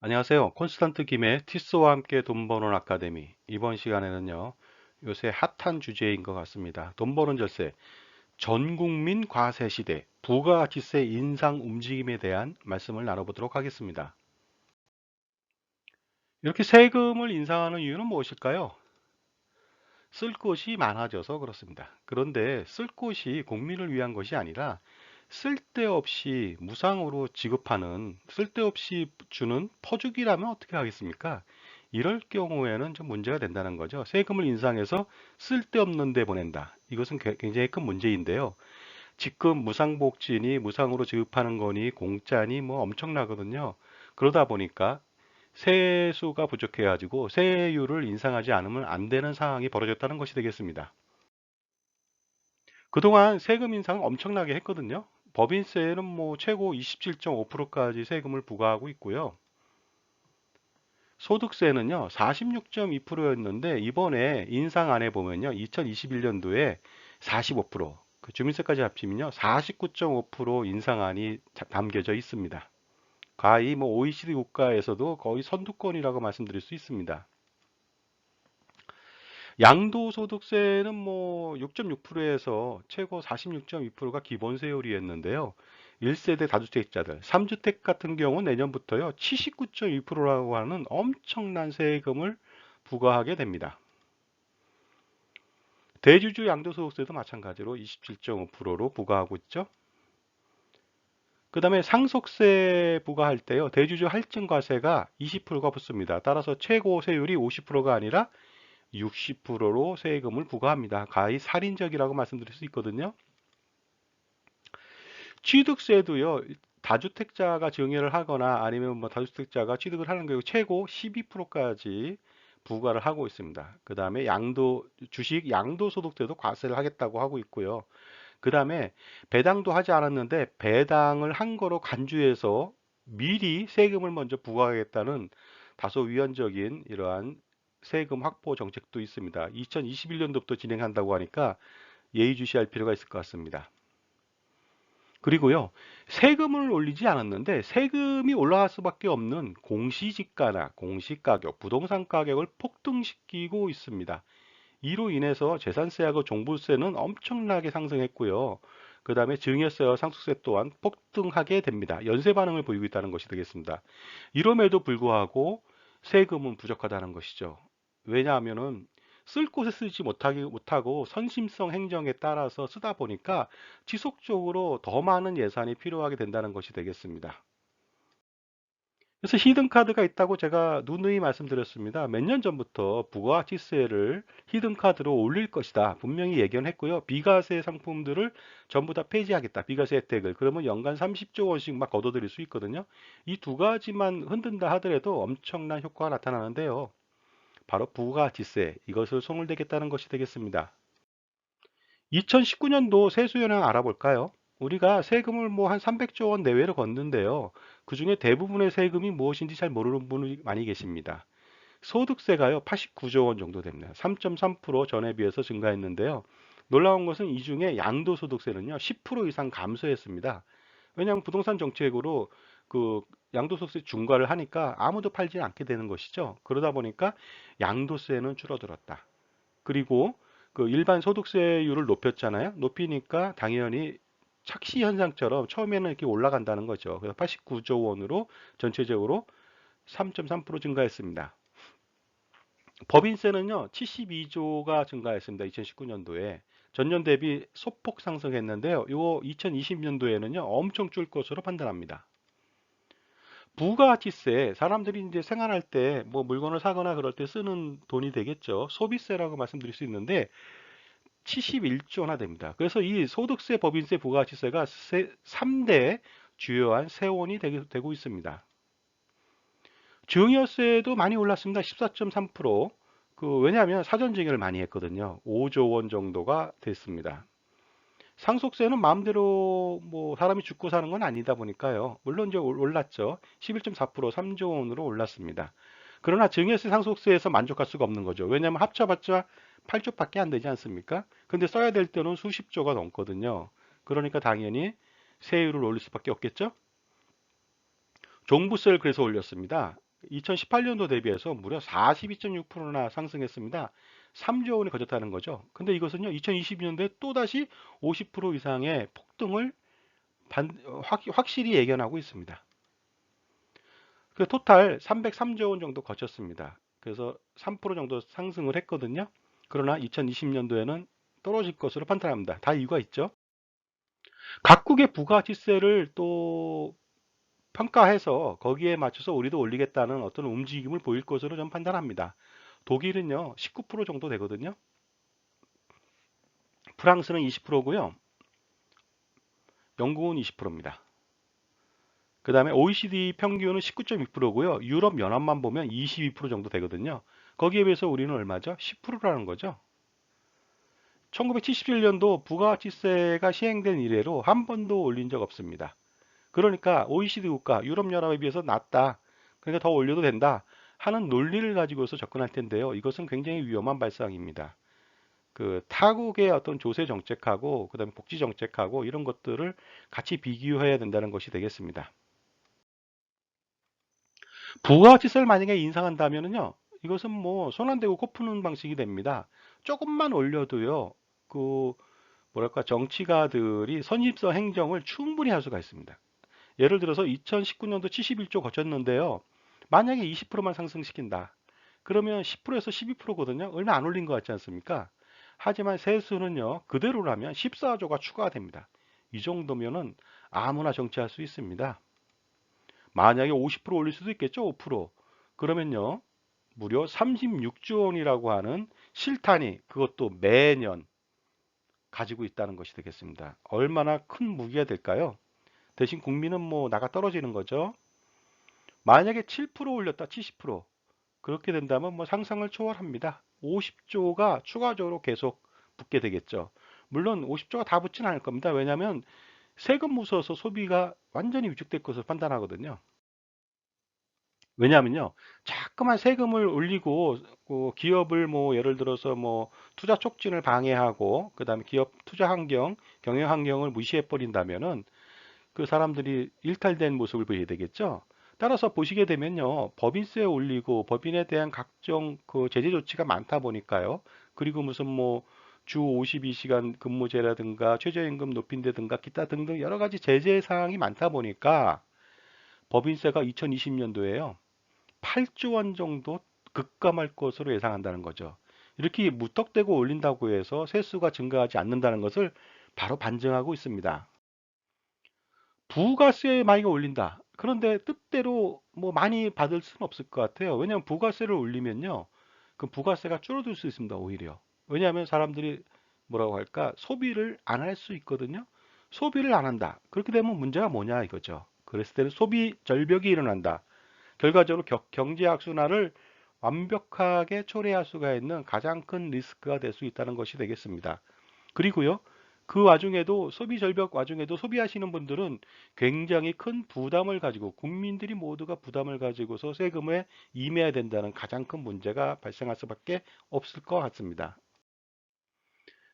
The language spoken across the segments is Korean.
안녕하세요. 콘스탄트 김의 티스와 함께 돈 버는 아카데미. 이번 시간에는요, 요새 핫한 주제인 것 같습니다. 돈 버는 절세, 전 국민 과세 시대, 부가가치세 인상 움직임에 대한 말씀을 나눠보도록 하겠습니다. 이렇게 세금을 인상하는 이유는 무엇일까요? 쓸 곳이 많아져서 그렇습니다. 그런데 쓸 곳이 국민을 위한 것이 아니라 쓸데없이 무상으로 지급하는, 쓸데없이 주는 퍼주기라면 어떻게 하겠습니까? 이럴 경우에는 좀 문제가 된다는 거죠. 세금을 인상해서 쓸데없는 데 보낸다. 이것은 굉장히 큰 문제인데요. 지금 무상복지니 무상으로 지급하는 거니 공짜니 뭐 엄청나거든요. 그러다 보니까 세수가 부족해가지고 세율을 인상하지 않으면 안 되는 상황이 벌어졌다는 것이 되겠습니다. 그동안 세금 인상을 엄청나게 했거든요. 법인세는 뭐 최고 27.5%까지 세금을 부과하고 있고요. 소득세는요, 46.2%였는데 이번에 인상안에 보면요, 2021년도에 45%, 그 주민세까지 합치면요, 49.5% 인상안이 담겨져 있습니다. 거의 뭐 OECD 국가에서도 거의 선두권이라고 말씀드릴 수 있습니다. 양도소득세는 뭐 6.6%에서 최고 46.2%가 기본세율이었는데요. 1세대 다주택자들, 3주택 같은 경우 내년부터요, 79.2%라고 하는 엄청난 세금을 부과하게 됩니다. 대주주 양도소득세도 마찬가지로 27.5%로 부과하고 있죠. 그 다음에 상속세 부과할 때요, 대주주 할증과세가 20%가 붙습니다. 따라서 최고 세율이 50%가 아니라 60%로 세금을 부과합니다. 가히 살인적이라고 말씀드릴 수 있거든요. 취득세도요. 다주택자가 증여를 하거나 아니면 뭐 다주택자가 취득을 하는 경우 최고 12%까지 부과를 하고 있습니다. 그 다음에 주식 양도소득세도 과세를 하겠다고 하고 있고요. 그 다음에 배당도 하지 않았는데 배당을 한 거로 간주해서 미리 세금을 먼저 부과하겠다는 다소 위헌적인 이러한 세금 확보 정책도 있습니다. 2021년도부터 진행한다고 하니까 예의주시할 필요가 있을 것 같습니다. 그리고요, 세금을 올리지 않았는데 세금이 올라갈 수밖에 없는 공시지가나 공시가격, 부동산 가격을 폭등시키고 있습니다. 이로 인해서 재산세하고 종부세는 엄청나게 상승했고요. 그 다음에 증여세와 상속세 또한 폭등하게 됩니다. 연쇄 반응을 보이고 있다는 것이 되겠습니다. 이럼에도 불구하고 세금은 부족하다는 것이죠. 왜냐하면은 쓸 곳에 쓰지 못하고 선심성 행정에 따라서 쓰다 보니까 지속적으로 더 많은 예산이 필요하게 된다는 것이 되겠습니다. 그래서 히든카드가 있다고 제가 누누이 말씀드렸습니다. 몇 년 전부터 부가가치세를 히든카드로 올릴 것이다. 분명히 예견했고요. 비과세 상품들을 전부 다 폐지하겠다. 비과세 혜택을. 그러면 연간 30조 원씩 막 거둬들일 수 있거든요. 이 두 가지만 흔든다 하더라도 엄청난 효과가 나타나는데요. 바로 부가가치세. 이것을 손을 대겠다는 것이 되겠습니다. 2019년도 세수 현황 알아볼까요? 우리가 세금을 뭐 한 300조 원 내외로 걷는데요. 그중에 대부분의 세금이 무엇인지 잘 모르는 분이 많이 계십니다. 소득세가요, 89조 원 정도 됩니다. 3.3% 전에 비해서 증가했는데요. 놀라운 것은 이 중에 양도소득세는요, 10% 이상 감소했습니다. 왜냐하면 부동산 정책으로 그 양도소득세 중과를 하니까 아무도 팔지 않게 되는 것이죠. 그러다 보니까 양도세는 줄어들었다. 그리고 그 일반 소득세율을 높였잖아요. 높이니까 당연히 착시 현상처럼 처음에는 이렇게 올라간다는 거죠. 그래서 89조 원으로 전체적으로 3.3% 증가했습니다. 법인세는요, 72조가 증가했습니다. 2019년도에. 전년 대비 소폭 상승했는데요. 이거 2020년도에는요, 엄청 줄 것으로 판단합니다. 부가가치세, 사람들이 이제 생활할 때 뭐 물건을 사거나 그럴 때 쓰는 돈이 되겠죠. 소비세라고 말씀드릴 수 있는데 71조나 됩니다. 그래서 이 소득세, 법인세, 부가가치세가 3대 주요한 세원이 되고 있습니다. 증여세도 많이 올랐습니다. 14.3%. 왜냐하면 사전 증여를 많이 했거든요. 5조 원 정도가 됐습니다. 상속세는 마음대로 뭐 사람이 죽고 사는 건 아니다 보니까요. 물론 이제 올랐죠. 11.4% 3조 원으로 올랐습니다. 그러나 증여세 상속세에서 만족할 수가 없는 거죠. 왜냐하면 합쳐봤자 8조밖에 안 되지 않습니까? 근데 써야 될 때는 수십 조가 넘거든요. 그러니까 당연히 세율을 올릴 수밖에 없겠죠. 종부세를 그래서 올렸습니다. 2018년도 대비해서 무려 42.6%나 상승했습니다. 3조 원이 거졌다는 거죠. 근데 이것은요, 2022년도에 또다시 50% 이상의 폭등을 확실히 예견하고 있습니다. 그 토탈 303조 원 정도 거쳤습니다. 그래서 3% 정도 상승을 했거든요. 그러나 2020년도에는 떨어질 것으로 판단합니다. 다 이유가 있죠. 각국의 부가가치세를 또 평가해서 거기에 맞춰서 우리도 올리겠다는 어떤 움직임을 보일 것으로 좀 판단합니다. 독일은요, 19% 정도 되거든요. 프랑스는 20%고요. 영국은 20%입니다. 그 다음에 OECD 평균은 19.6%고요. 유럽 연합만 보면 22% 정도 되거든요. 거기에 비해서 우리는 얼마죠? 10%라는 거죠. 1977년도 부가가치세가 시행된 이래로 한 번도 올린 적 없습니다. 그러니까 OECD 국가, 유럽연합에 비해서 낮다. 그러니까 더 올려도 된다. 하는 논리를 가지고서 접근할 텐데요. 이것은 굉장히 위험한 발상입니다. 그 타국의 어떤 조세 정책하고 그다음에 복지 정책하고 이런 것들을 같이 비교해야 된다는 것이 되겠습니다. 부가가치세를 만약에 인상한다면은요, 이것은 뭐 손 안 대고 코 푸는 방식이 됩니다. 조금만 올려도요, 그 뭐랄까 정치가들이 선입서 행정을 충분히 할 수가 있습니다. 예를 들어서 2019년도 71조 거쳤는데요. 만약에 20%만 상승시킨다. 그러면 10%에서 12%거든요. 얼마 안 올린 것 같지 않습니까? 하지만 세수는요, 그대로라면 14조가 추가됩니다. 이 정도면은 아무나 정치할 수 있습니다. 만약에 50% 올릴 수도 있겠죠, 5%. 그러면요, 무려 36조 원이라고 하는 실탄이 그것도 매년 가지고 있다는 것이 되겠습니다. 얼마나 큰 무기가 될까요? 대신 국민은 뭐 나가 떨어지는 거죠. 만약에 7% 올렸다, 70%. 그렇게 된다면 뭐 상상을 초월합니다. 50조가 추가적으로 계속 붙게 되겠죠. 물론 50조가 다 붙지는 않을 겁니다. 왜냐하면 세금 무서워서 소비가 완전히 위축될 것으로 판단하거든요. 왜냐하면요, 자꾸만 세금을 올리고 기업을 뭐 예를 들어서 뭐 투자 촉진을 방해하고 그다음에 기업 투자 환경, 경영 환경을 무시해 버린다면은 그 사람들이 일탈된 모습을 보여야 되겠죠. 따라서 보시게 되면요, 법인세 올리고 법인에 대한 각종 그 제재 조치가 많다 보니까요. 그리고 무슨 뭐 주 52시간 근무제라든가 최저임금 높인다든가 기타 등등 여러 가지 제재 사항이 많다 보니까 법인세가 2020년도에요. 8조 원 정도 급감할 것으로 예상한다는 거죠. 이렇게 무턱대고 올린다고 해서 세수가 증가하지 않는다는 것을 바로 반증하고 있습니다. 부가세 만약에 올린다. 그런데 뜻대로 뭐 많이 받을 수는 없을 것 같아요. 왜냐하면 부가세를 올리면요. 그 부가세가 줄어들 수 있습니다. 오히려. 왜냐하면 사람들이 뭐라고 할까? 소비를 안 할 수 있거든요. 소비를 안 한다. 그렇게 되면 문제가 뭐냐 이거죠. 그랬을 때는 소비 절벽이 일어난다. 결과적으로 경제 악순환을 완벽하게 초래할 수가 있는 가장 큰 리스크가 될 수 있다는 것이 되겠습니다. 그리고요, 그 와중에도 소비 절벽 와중에도 소비하시는 분들은 굉장히 큰 부담을 가지고 국민들이 모두가 부담을 가지고서 세금에 임해야 된다는 가장 큰 문제가 발생할 수밖에 없을 것 같습니다.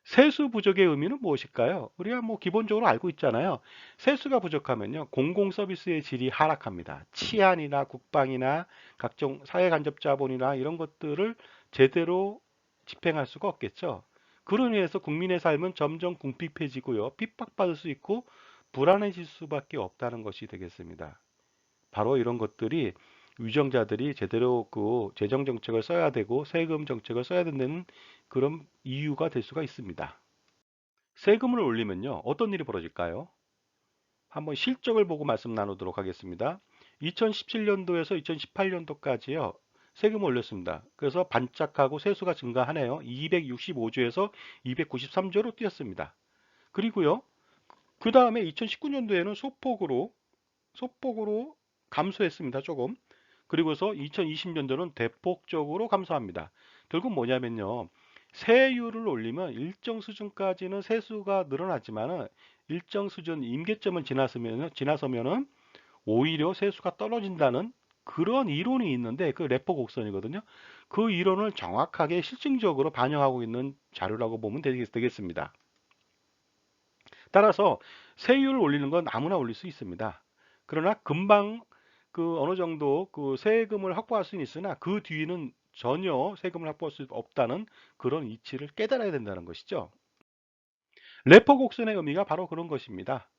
세수 부족의 의미는 무엇일까요? 우리가 뭐 기본적으로 알고 있잖아요. 세수가 부족하면요, 공공 서비스의 질이 하락합니다. 치안이나 국방이나 각종 사회 간접 자본이나 이런 것들을 제대로 집행할 수가 없겠죠. 그로 인해서 국민의 삶은 점점 궁핍해지고요, 핍박받을 수 있고 불안해질 수밖에 없다는 것이 되겠습니다. 바로 이런 것들이 위정자들이 제대로 그 재정 정책을 써야 되고 세금 정책을 써야 된다는 그런 이유가 될 수가 있습니다. 세금을 올리면요, 어떤 일이 벌어질까요? 한번 실적을 보고 말씀 나누도록 하겠습니다. 2017년도에서 2018년도까지요, 세금을 올렸습니다. 그래서 반짝하고 세수가 증가하네요. 265조에서 293조로 뛰었습니다. 그리고요, 그 다음에 2019년도에는 소폭으로 감소했습니다. 조금. 그리고서 2020년도는 대폭적으로 감소합니다. 결국 뭐냐면요. 세율을 올리면 일정 수준까지는 세수가 늘어나지만은 일정 수준 임계점을 지나서면은 오히려 세수가 떨어진다는 그런 이론이 있는데 그 레포 곡선이거든요. 그 이론을 정확하게 실증적으로 반영하고 있는 자료라고 보면 되겠습니다. 따라서 세율을 올리는 건 아무나 올릴 수 있습니다. 그러나 금방 그 어느 정도 그 세금을 확보할 수는 있으나 그 뒤는 전혀 세금을 확보할 수 없다는 그런 이치를 깨달아야 된다는 것이죠. 레포 곡선의 의미가 바로 그런 것입니다.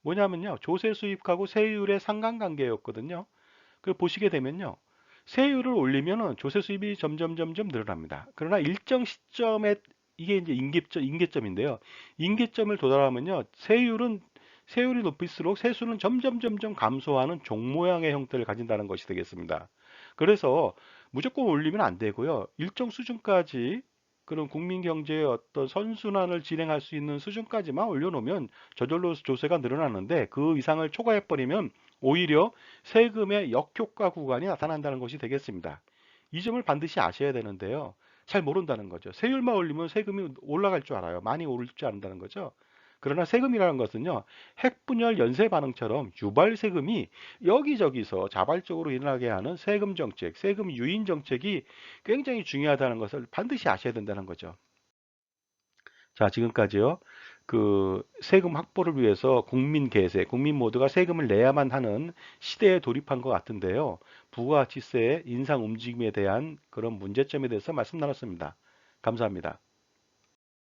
뭐냐면요. 조세 수입하고 세율의 상관관계였거든요. 그 보시게 되면요. 세율을 올리면은 조세 수입이 점점 늘어납니다. 그러나 일정 시점에 이게 이제 임계점인데요. 임계점을 도달하면요. 세율이 높일수록 세수는 점점 감소하는 종 모양의 형태를 가진다는 것이 되겠습니다. 그래서 무조건 올리면 안 되고요. 일정 수준까지 그런 국민 경제의 어떤 선순환을 진행할 수 있는 수준까지만 올려놓으면 저절로 조세가 늘어나는데 그 이상을 초과해버리면 오히려 세금의 역효과 구간이 나타난다는 것이 되겠습니다. 이 점을 반드시 아셔야 되는데요. 잘 모른다는 거죠. 세율만 올리면 세금이 올라갈 줄 알아요. 많이 오를 줄 안다는 거죠. 그러나 세금이라는 것은요, 핵분열 연쇄 반응처럼 유발 세금이 여기저기서 자발적으로 일어나게 하는 세금 정책, 세금 유인 정책이 굉장히 중요하다는 것을 반드시 아셔야 된다는 거죠. 자, 지금까지요. 그 세금 확보를 위해서 국민 모두가 세금을 내야만 하는 시대에 돌입한 것 같은데요. 부가가치세 인상 움직임에 대한 그런 문제점에 대해서 말씀 나눴습니다. 감사합니다.